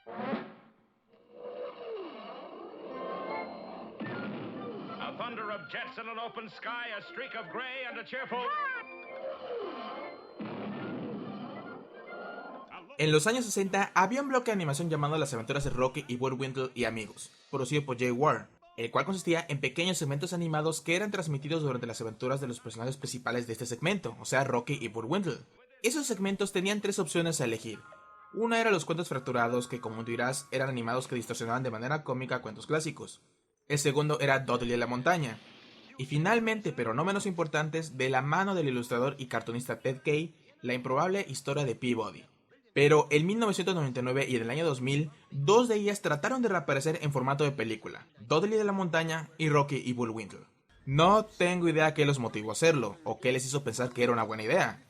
A thunder of jets in an open sky, a streak of gray and a cheerful... En los años 60 había un bloque de animación llamado Las Aventuras de Rocky y Bullwinkle y Amigos, producido por Jay Ward, el cual consistía en pequeños segmentos animados que eran transmitidos durante las aventuras de los personajes principales de este segmento, o sea, Rocky y Bullwinkle. Esos segmentos tenían tres opciones a elegir. Una era los cuentos fracturados, que como dirás, eran animados que distorsionaban de manera cómica cuentos clásicos. El segundo era Dudley y la montaña. Y finalmente, pero no menos importantes, de la mano del ilustrador y cartunista Ted Kay, la improbable historia de Peabody. Pero en 1999 y en el año 2000, dos de ellas trataron de reaparecer en formato de película, Dudley de la montaña y Rocky y Bullwinkle. No tengo idea qué los motivó a hacerlo, o qué les hizo pensar que era una buena idea.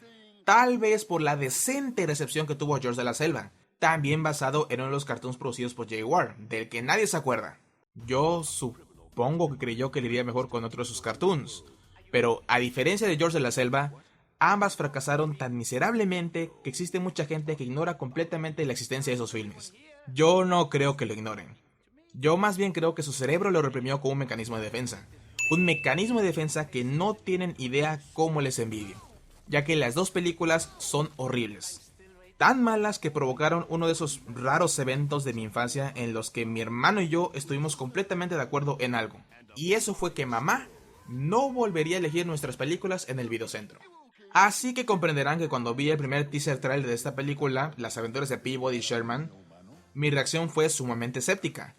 Tal vez por la decente recepción que tuvo George de la Selva, también basado en uno de los cartoons producidos por Jay Ward, del que nadie se acuerda. Yo supongo que creyó que le iría mejor con otro de sus cartoons, pero a diferencia de George de la Selva, ambas fracasaron tan miserablemente que existe mucha gente que ignora completamente la existencia de esos filmes. Yo no creo que lo ignoren. Yo más bien creo que su cerebro lo reprimió como un mecanismo de defensa. Un mecanismo de defensa que no tienen idea cómo les envidio, ya que las dos películas son horribles. Tan malas que provocaron uno de esos raros eventos de mi infancia en los que mi hermano y yo estuvimos completamente de acuerdo en algo. Y eso fue que mamá no volvería a elegir nuestras películas en el videocentro. Así que comprenderán que cuando vi el primer teaser trailer de esta película, Las Aventuras de Peabody y Sherman, mi reacción fue sumamente escéptica.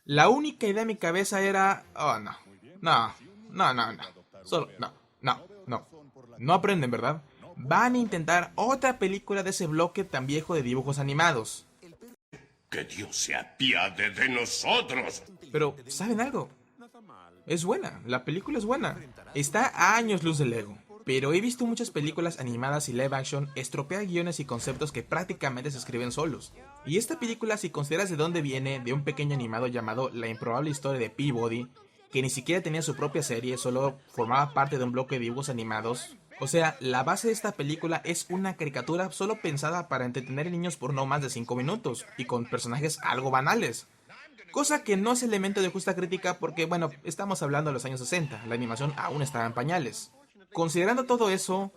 La única idea en mi cabeza era, oh no, no, no, no, no, solo, no, no, no, no aprenden, ¿verdad? Van a intentar otra película de ese bloque tan viejo de dibujos animados. Que Dios se apiade de nosotros. Pero, ¿saben algo? Es buena, la película es buena. Está a años luz del Lego. Pero he visto muchas películas animadas y live action estropear guiones y conceptos que prácticamente se escriben solos. Y esta película, si consideras de dónde viene, de un pequeño animado llamado La Improbable Historia de Peabody, que ni siquiera tenía su propia serie, solo formaba parte de un bloque de dibujos animados. O sea, la base de esta película es una caricatura solo pensada para entretener a niños por no más de 5 minutos, y con personajes algo banales. Cosa que no es elemento de justa crítica porque, bueno, estamos hablando de los años 60, la animación aún estaba en pañales. Considerando todo eso,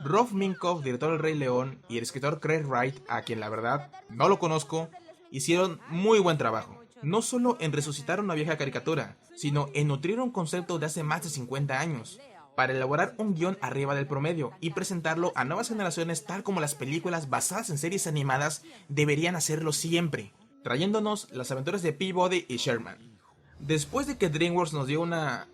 Rob Minkoff, director del Rey León, y el escritor Craig Wright, a quien la verdad no lo conozco, hicieron muy buen trabajo. No solo en resucitar una vieja caricatura, sino en nutrir un concepto de hace más de 50 años, para elaborar un guión arriba del promedio y presentarlo a nuevas generaciones tal como las películas basadas en series animadas deberían hacerlo siempre, trayéndonos las aventuras de Peabody y Sherman. Después de que DreamWorks nos dio una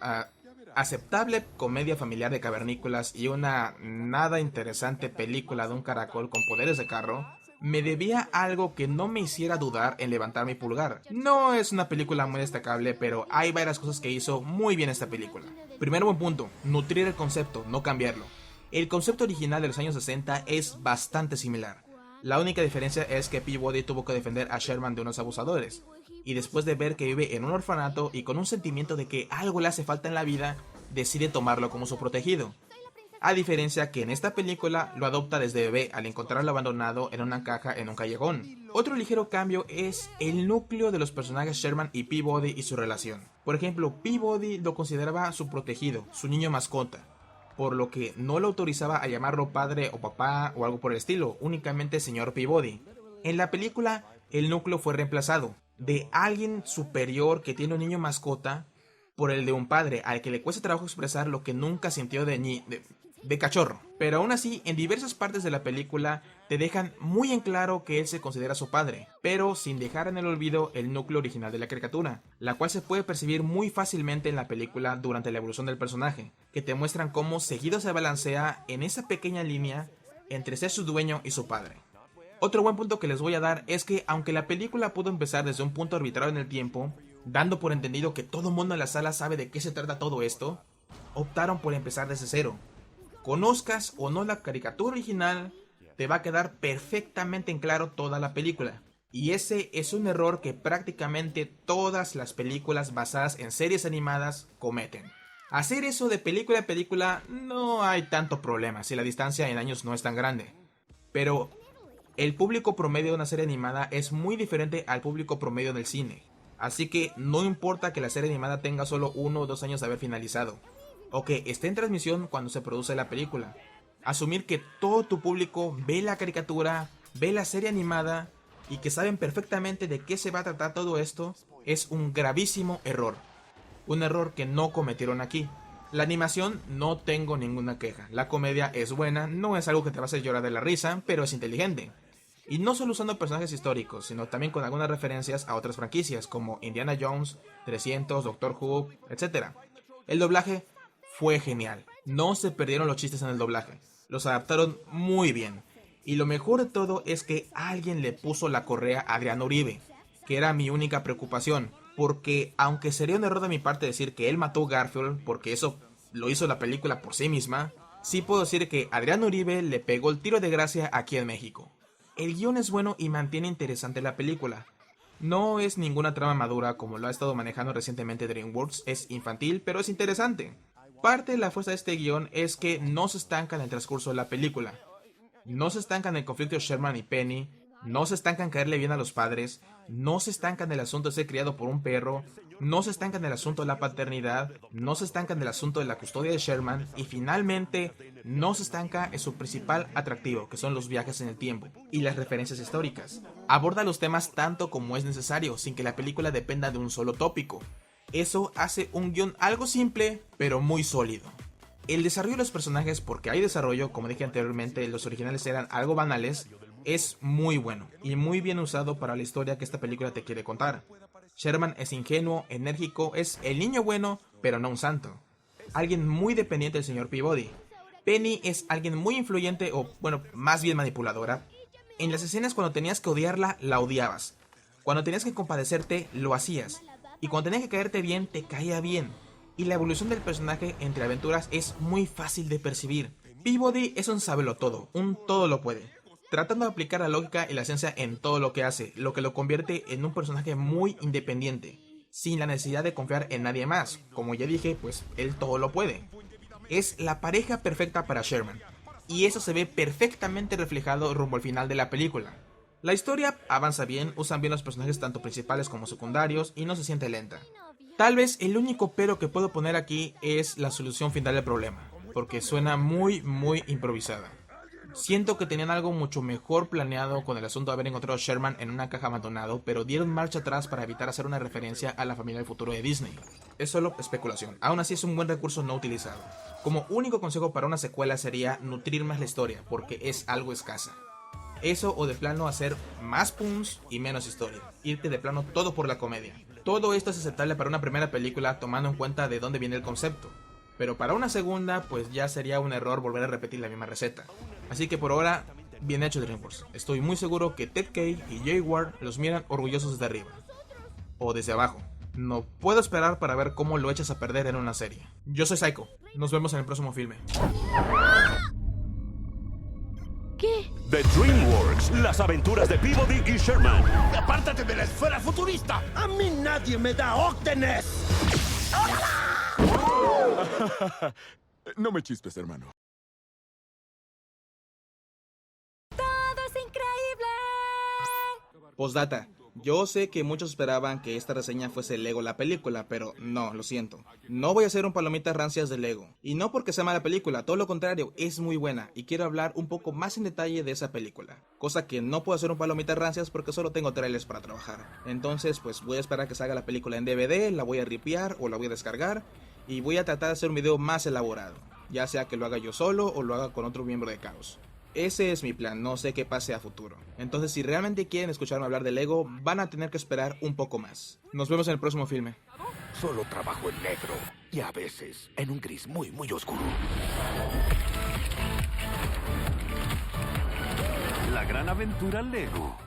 aceptable comedia familiar de cavernícolas y una nada interesante película de un caracol con poderes de carro, me debía algo que no me hiciera dudar en levantar mi pulgar. No es una película muy destacable, pero hay varias cosas que hizo muy bien esta película. Primer buen punto, nutrir el concepto, no cambiarlo. El concepto original de los años 60 es bastante similar. La única diferencia es que Peabody tuvo que defender a Sherman de unos abusadores, y después de ver que vive en un orfanato y con un sentimiento de que algo le hace falta en la vida, decide tomarlo como su protegido. A diferencia que en esta película lo adopta desde bebé al encontrarlo abandonado en una caja en un callejón. Otro ligero cambio es el núcleo de los personajes Sherman y Peabody y su relación. Por ejemplo, Peabody lo consideraba su protegido, su niño mascota, por lo que no lo autorizaba a llamarlo padre o papá o algo por el estilo, únicamente señor Peabody. En la película, el núcleo fue reemplazado de alguien superior que tiene un niño mascota por el de un padre al que le cuesta trabajo expresar lo que nunca sintió de cachorro. Pero aún así, en diversas partes de la película te dejan muy en claro que él se considera su padre, pero sin dejar en el olvido el núcleo original de la caricatura, la cual se puede percibir muy fácilmente en la película durante la evolución del personaje, que te muestran cómo seguido se balancea en esa pequeña línea entre ser su dueño y su padre. Otro buen punto que les voy a dar es que aunque la película pudo empezar desde un punto arbitrario en el tiempo, dando por entendido que todo el mundo en la sala sabe de qué se trata todo esto, optaron por empezar desde cero. Conozcas o no la caricatura original, te va a quedar perfectamente en claro toda la película. Y ese es un error que prácticamente todas las películas basadas en series animadas cometen. Hacer eso de película a película no hay tanto problema si la distancia en años no es tan grande. Pero El público promedio de una serie animada es muy diferente al público promedio del cine, así que no importa que la serie animada tenga solo 1 o 2 años de haber finalizado, o que esté en transmisión cuando se produce la película. Asumir que todo tu público ve la caricatura, ve la serie animada y que saben perfectamente de qué se va a tratar todo esto es un gravísimo error. Un error que no cometieron aquí. La animación no tengo ninguna queja, la comedia es buena, no es algo que te va a hacer llorar de la risa, pero es inteligente. Y no solo usando personajes históricos, sino también con algunas referencias a otras franquicias como Indiana Jones, 300, Doctor Who, etc. El doblaje fue genial, no se perdieron los chistes en el doblaje, los adaptaron muy bien. Y lo mejor de todo es que alguien le puso la correa a Adriano Uribe, que era mi única preocupación, porque aunque sería un error de mi parte decir que él mató a Garfield, porque eso lo hizo la película por sí misma, sí puedo decir que Adriano Uribe le pegó el tiro de gracia aquí en México. El guión es bueno y mantiene interesante la película. No es ninguna trama madura como lo ha estado manejando recientemente DreamWorks, es infantil pero es interesante. Parte de la fuerza de este guión es que no se estanca en el transcurso de la película. No se estanca en el conflicto de Sherman y Penny, no se estanca en caerle bien a los padres, no se estanca en el asunto de ser criado por un perro, no se estanca en el asunto de la paternidad, no se estanca en el asunto de la custodia de Sherman y finalmente no se estanca en su principal atractivo, que son los viajes en el tiempo y las referencias históricas. Aborda los temas tanto como es necesario, sin que la película dependa de un solo tópico. Eso hace un guión algo simple, pero muy sólido. El desarrollo de los personajes, porque hay desarrollo, como dije anteriormente, los originales eran algo banales, es muy bueno y muy bien usado para la historia que esta película te quiere contar. Sherman es ingenuo, enérgico, es el niño bueno, pero no un santo. Alguien muy dependiente del señor Peabody. Penny es alguien muy influyente o, bueno, más bien manipuladora. En las escenas cuando tenías que odiarla, la odiabas. Cuando tenías que compadecerte, lo hacías. Y cuando tenías que caerte bien, te caía bien. Y la evolución del personaje entre aventuras es muy fácil de percibir. Peabody es un sabelotodo, un todo lo puede, tratando de aplicar la lógica y la ciencia en todo lo que hace, lo que lo convierte en un personaje muy independiente, sin la necesidad de confiar en nadie más. Como ya dije, pues él todo lo puede. Es la pareja perfecta para Sherman, y eso se ve perfectamente reflejado rumbo al final de la película. La historia avanza bien, usan bien los personajes tanto principales como secundarios y no se siente lenta. Tal vez el único pero que puedo poner aquí es la solución final del problema, porque suena muy improvisada. Siento que tenían algo mucho mejor planeado con el asunto de haber encontrado a Sherman en una caja abandonado, pero dieron marcha atrás para evitar hacer una referencia a la familia del futuro de Disney. Es solo especulación, aún así es un buen recurso no utilizado. Como único consejo para una secuela sería nutrir más la historia, porque es algo escasa. Eso o de plano hacer más puns y menos historia, irte de plano todo por la comedia. Todo esto es aceptable para una primera película tomando en cuenta de dónde viene el concepto, pero para una segunda pues ya sería un error volver a repetir la misma receta. Así que por ahora, bien hecho DreamWorks. Estoy muy seguro que Ted Kay y Jay Ward los miran orgullosos desde arriba. O desde abajo. No puedo esperar para ver cómo lo echas a perder en una serie. Yo soy Psycho. Nos vemos en el próximo filme. ¿Qué? The DreamWorks, las aventuras de Peabody y Sherman. ¡Apártate de la esfera futurista! A mí nadie me da órdenes. No me chispes, hermano. ¡Todo es increíble! Postdata. Yo sé que muchos esperaban que esta reseña fuese Lego la película, pero no, lo siento. No voy a hacer un palomitas rancias de Lego. Y no porque sea mala película, todo lo contrario, es muy buena. Y quiero hablar un poco más en detalle de esa película. Cosa que no puedo hacer un palomitas rancias porque solo tengo trailers para trabajar. Entonces, pues voy a esperar que salga la película en DVD, la voy a ripear o la voy a descargar. Y voy a tratar de hacer un video más elaborado. Ya sea que lo haga yo solo o lo haga con otro miembro de Caos. Ese es mi plan, no sé qué pase a futuro. Entonces si realmente quieren escucharme hablar de Lego, van a tener que esperar un poco más. Nos vemos en el próximo filme. Solo trabajo en negro y a veces en un gris muy oscuro. La gran aventura Lego.